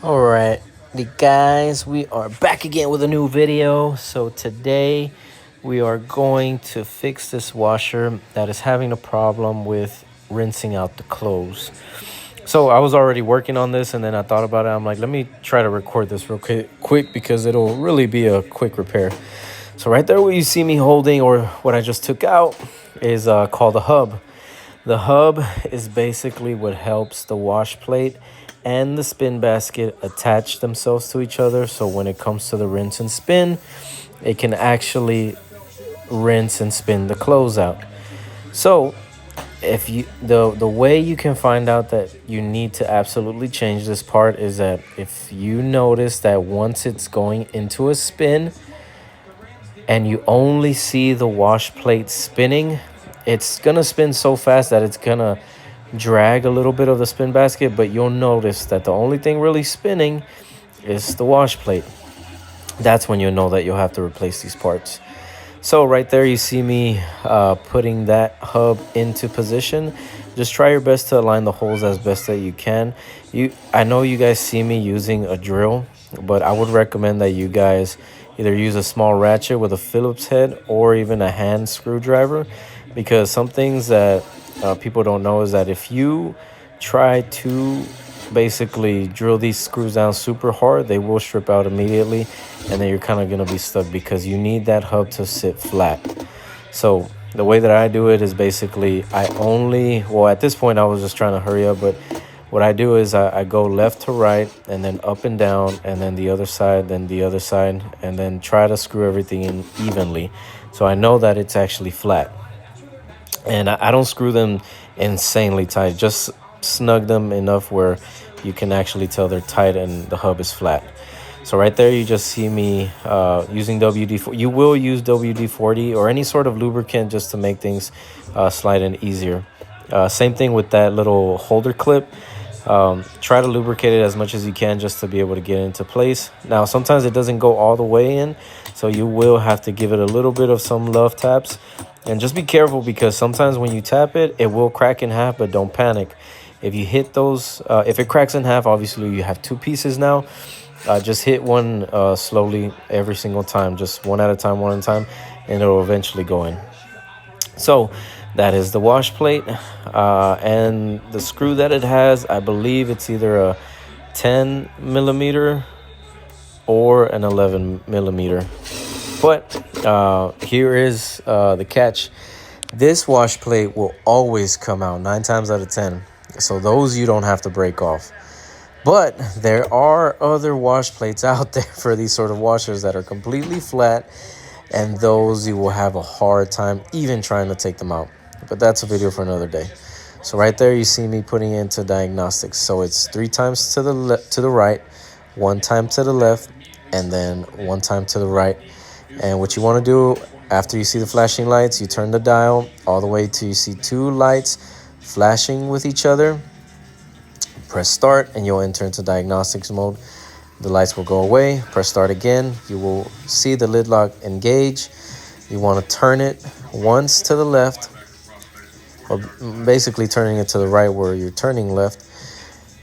Alright, guys, we are back again with a new video. So today we are going to fix this washer that is having a problem with rinsing out the clothes. So I was already working on this, and then I thought about it. I'm like, let me try to record this real quick because it'll really be a quick repair. So right there what you see me holding, or what I just took out, is called a hub. The hub is basically what helps the wash plate and the spin basket attach themselves to each other. So when it comes to the rinse and spin, it can actually rinse and spin the clothes out. So if you the way you can find out that you need to absolutely change this part is that if you notice that once it's going into a spin and you only see the wash plate spinning, it's gonna spin so fast that it's gonna drag a little bit of the spin basket, but you'll notice that the only thing really spinning is the wash plate. That's when you'll know that you'll have to replace these parts. So right there you see me putting that hub into position. Just try your best to align the holes as best that you can. I know you guys see me using a drill, but I would recommend that you guys either use a small ratchet with a Phillips head or even a hand screwdriver, because some things that people don't know is that if you try to basically drill these screws down super hard, they will strip out immediately, and then you're kind of going to be stuck because you need that hub to sit flat. So the way that I do it is basically at this point I was just trying to hurry up, but what I do is I go left to right and then up and down, and then the other side, then the other side, and then try to screw everything in evenly so I know that it's actually flat. And I don't screw them insanely tight, just snug them enough where you can actually tell they're tight and the hub is flat. So right there you just see me using WD-40. You will use WD-40 or any sort of lubricant just to make things slide in easier. Same thing with that little holder clip. Try to lubricate it as much as you can just to be able to get it into place. Now sometimes it doesn't go all the way in, so you will have to give it a little bit of some love taps. And just be careful, because sometimes when you tap it, it will crack in half, but don't panic. If you hit those, if it cracks in half, obviously you have two pieces now. Just hit one slowly every single time, just one at a time, and it'll eventually go in. So that is the wash plate, and the screw that it has, I believe it's either a 10 millimeter or an 11 millimeter. But here is the catch. This wash plate will always come out 9 times out of 10. So those you don't have to break off. But there are other wash plates out there for these sort of washers that are completely flat, and those you will have a hard time even trying to take them out. But that's a video for another day. So right there you see me putting into diagnostics. So it's 3 times to the right, 1 time to the left, and then 1 time to the right. And what you want to do after you see the flashing lights, you turn the dial all the way till you see 2 lights flashing with each other. Press start and you'll enter into diagnostics mode. The lights will go away. Press start again. You will see the lid lock engage. You want to turn it once to the left, or basically turning it to the right where you're turning left.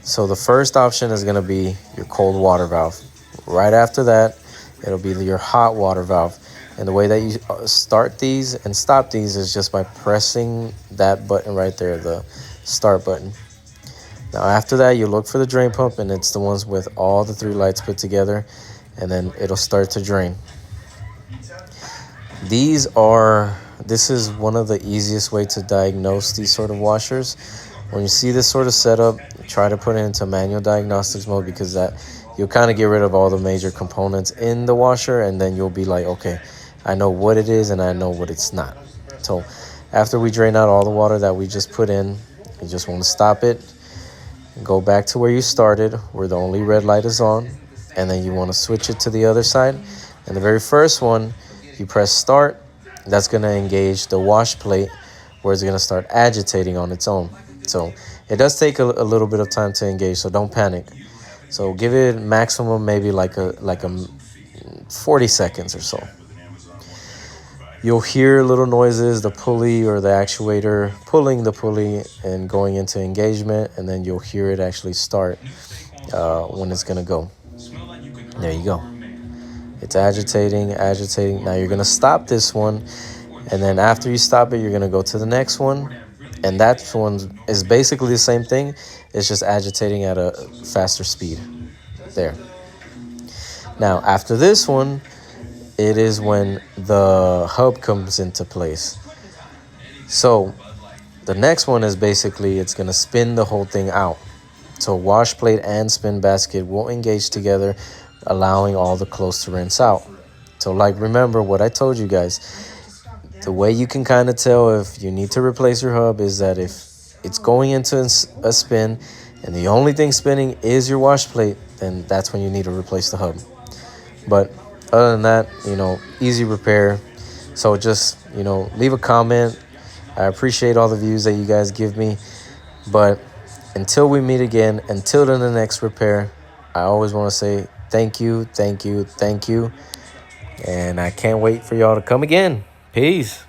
So the first option is going to be your cold water valve. Right after that, it'll be your hot water valve. And the way that you start these and stop these is just by pressing that button right there, the start button. Now after that, you look for the drain pump, and it's the ones with all the 3 lights put together, and then it'll start to drain. This is one of the easiest way to diagnose these sort of washers. When you see this sort of setup, try to put it into manual diagnostics mode, because that you'll kind of get rid of all the major components in the washer, and then you'll be like, okay, I know what it is and I know what it's not. So after we drain out all the water that we just put in, you just want to stop it, go back to where you started, where the only red light is on, and then you want to switch it to the other side. And the very first one, you press start. That's going to engage the wash plate, where it's going to start agitating on its own. So it does take a little bit of time to engage, so don't panic. So give it maximum maybe like a 40 seconds or so. You'll hear little noises, the pulley or the actuator pulling the pulley and going into engagement, and then you'll hear it actually start. when it's gonna go. There you go. It's agitating, agitating. Now you're gonna stop this one, and then after you stop it, you're gonna go to the next one, and that one is basically the same thing. It's just agitating at a faster speed. There. Now after this one, it is when the hub comes into place. So the next one is basically it's gonna spin the whole thing out. So wash plate and spin basket will engage together, allowing all the clothes to rinse out. So like, remember what I told you guys. The way you can kind of tell if you need to replace your hub is that if it's going into a spin and the only thing spinning is your wash plate, then that's when you need to replace the hub. But other than that, easy repair. So just, leave a comment. I appreciate all the views that you guys give me. But until we meet again, until the next repair, I always want to say thank you, thank you, thank you. And I can't wait for y'all to come again. Peace.